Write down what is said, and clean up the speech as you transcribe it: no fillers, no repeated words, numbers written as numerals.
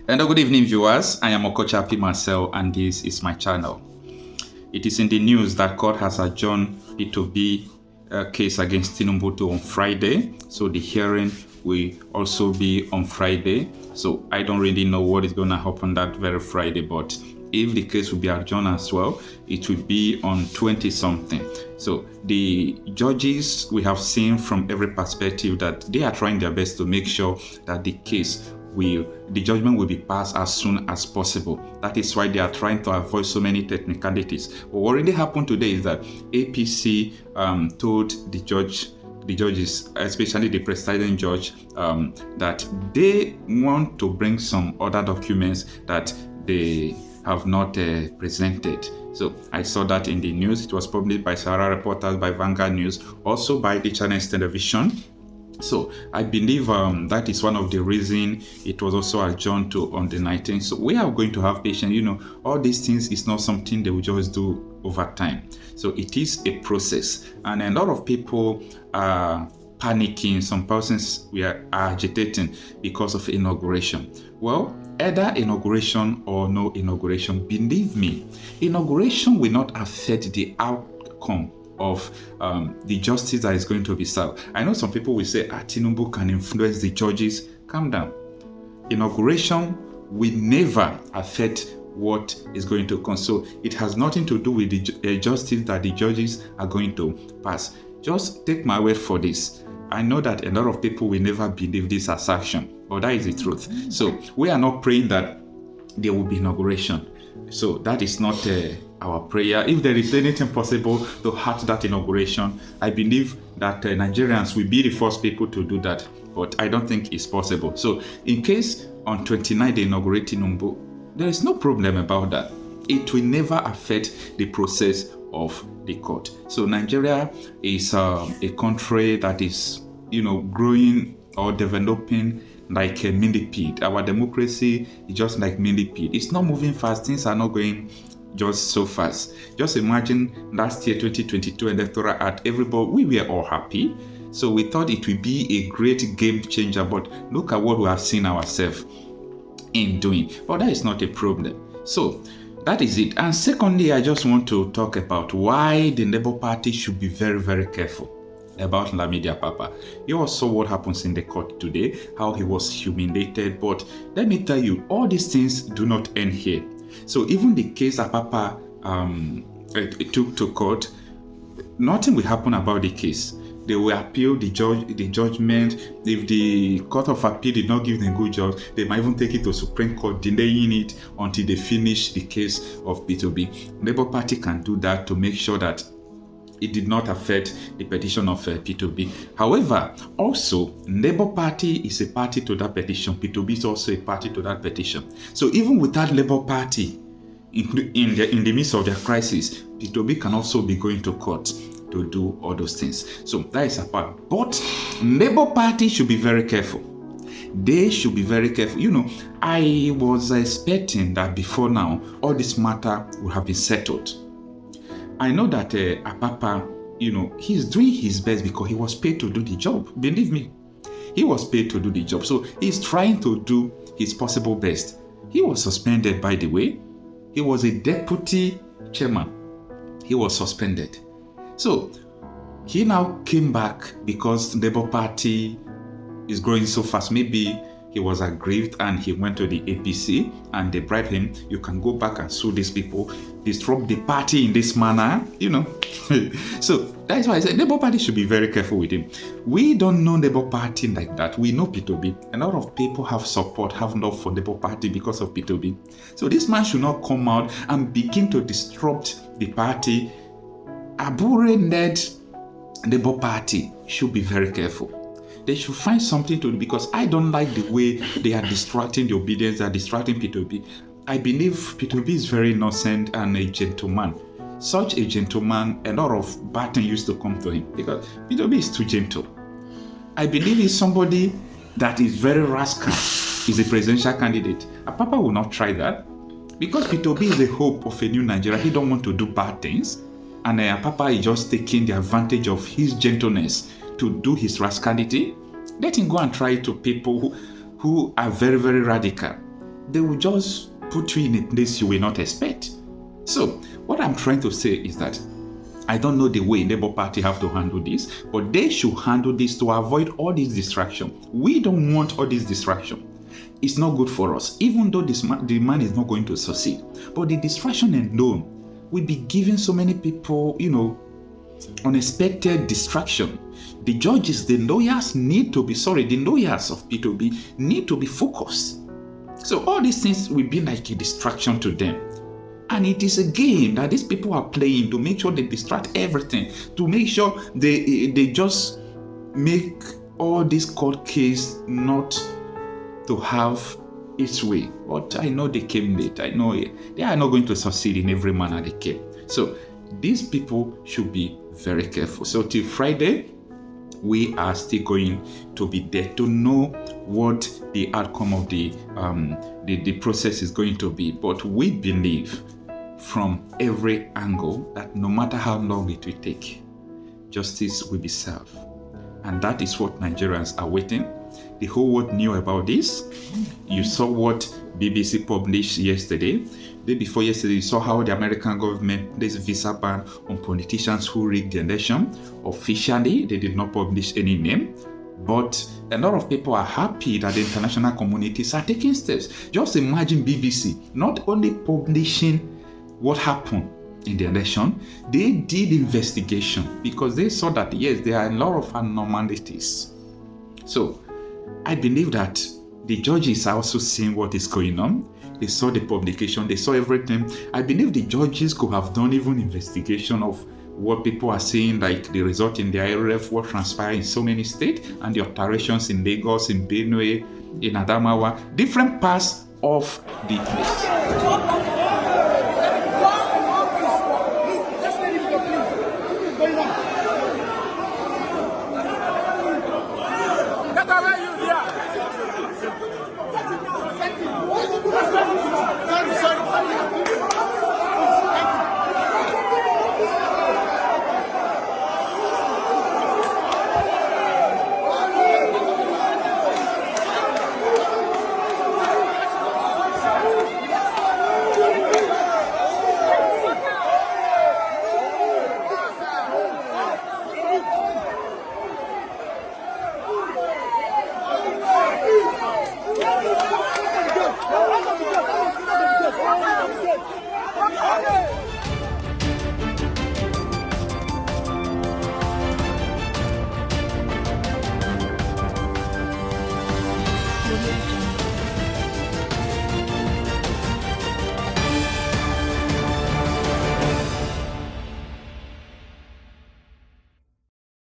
And good evening, viewers. I am Okochapi Marcel, and this is my channel. It is in the news that court has adjourned P2B case against Tinubu on Friday. So the hearing will also be on Friday. So I don't really know what is going to happen that very Friday, but if the case will be adjourned as well, it will be on 20-something. So the judges, we have seen from every perspective that they are trying their best to make sure that the judgment will be passed as soon as possible. That is why they are trying to avoid so many technicalities. But what really happened today is that APC told the judges, especially the presiding judge, that they want to bring some other documents that they have not presented. So I saw that in the news. It was published by Sahara Reporters, by Vanguard News, also by the Channels Television. So I believe that is one of the reasons it was also adjourned to on the 19th. So we are going to have patience. You know, all these things is not something they will just do over time. So it is a process, and a lot of people are panicking. Some persons are agitating because of inauguration. Well, either inauguration or no inauguration, believe me, inauguration will not affect the outcome of the justice that is going to be served. I know some people will say, Tinubu can influence the judges. Calm down. Inauguration will never affect what is going to come. So it has nothing to do with the justice that the judges are going to pass. Just take my word for this. I know that a lot of people will never believe this assertion, but that is the truth. So we are not praying that there will be inauguration. So that is not our prayer. If there is anything possible to halt that inauguration, I believe that Nigerians will be the first people to do that. But I don't think it's possible. So in case on 29 they inaugurate Tinubu, there is no problem about that. It will never affect the process of the court. So Nigeria is a country that is, growing or developing like a millipede. Our democracy is just like millipede. It's not moving fast. Things are not going just so fast. Just imagine last year, 2022 electoral act, everybody, we were all happy. So we thought it would be a great game changer, but look at what we have seen ourselves in doing. But that is not a problem. So that is it. And secondly, I just want to talk about why the Labour Party should be very, very careful about Lamidi Apapa. You all saw what happens in the court today, how he was humiliated. But let me tell you, all these things do not end here. So even the case Apapa took to court, nothing will happen about the case. They will appeal the judgment. If the Court of Appeal did not give them good judge, they might even take it to Supreme Court, delaying it until they finish the case of P2B. Labour Party can do that to make sure that it did not affect the petition of P2B. However, also, Labour Party is a party to that petition. P2B is also a party to that petition. So even without Labour Party in the midst of their crisis, P2B can also be going to court to do all those things. So that is a part. But Labour Party should be very careful. They should be very careful. I was expecting that before now, all this matter would have been settled. I know that Apapa, he's doing his best because he was paid to do the job. Believe me, he was paid to do the job. So he's trying to do his possible best. He was suspended, by the way. He was a deputy chairman. He was suspended. So he now came back because the Labour Party is growing so fast. Maybe he was aggrieved and he went to the APC and they bribed him. You can go back and sue these people, disrupt the party in this manner, So that's why I said Labour Party should be very careful with him. We don't know Labour Party like that. We know P2B. A lot of people have support, have love for Labour Party because of P2B. So this man should not come out and begin to disrupt the party. Abure-led Labour Party should be very careful. They should find something to do, because I don't like the way they are distracting the obedience, they are distracting P2B. I believe P2B is very innocent and a gentleman. Such a gentleman, a lot of bad things used to come to him because P2B is too gentle. I believe he's somebody that is very rascal. He's a presidential candidate. Apapa will not try that because P2B is the hope of a new Nigeria. He don't want to do bad things. And Apapa is just taking the advantage of his gentleness to do his rascality. Let him go and try it to people who are very, very radical. they will just put you in a place you will not expect. So what I'm trying to say is that I don't know the way Labour Party have to handle this, but they should handle this to avoid all this distraction. We don't want all this distraction. It's not good for us, even though the man is not going to succeed. But the distraction alone will be giving so many people, unexpected distraction. The judges, the lawyers of P2B need to be focused. So all these things will be like a distraction to them. And it is a game that these people are playing to make sure they distract everything, to make sure they just make all this court case not to have its way. But I know they came late. I know they are not going to succeed in every manner they came. So these people should be very careful. So till Friday, we are still going to be there to know what the outcome of the process is going to be. But we believe from every angle that no matter how long it will take, justice will be served. And that is what Nigerians are waiting. The whole world knew about this. You saw what BBC published yesterday. The day before yesterday, you saw how the American government placed visa ban on politicians who rigged the election. Officially, they did not publish any name. But a lot of people are happy that the international communities are taking steps. Just imagine BBC not only publishing what happened in the election, they did investigation because they saw that, yes, there are a lot of abnormalities. So I believe that the judges are also seeing what is going on. They saw the publication, they saw everything. I believe the judges could have done even investigation of what people are saying, like the result in the IRF, what transpired in so many states, and the alterations in Lagos, in Benue, in Adamawa, different parts of the place. What's the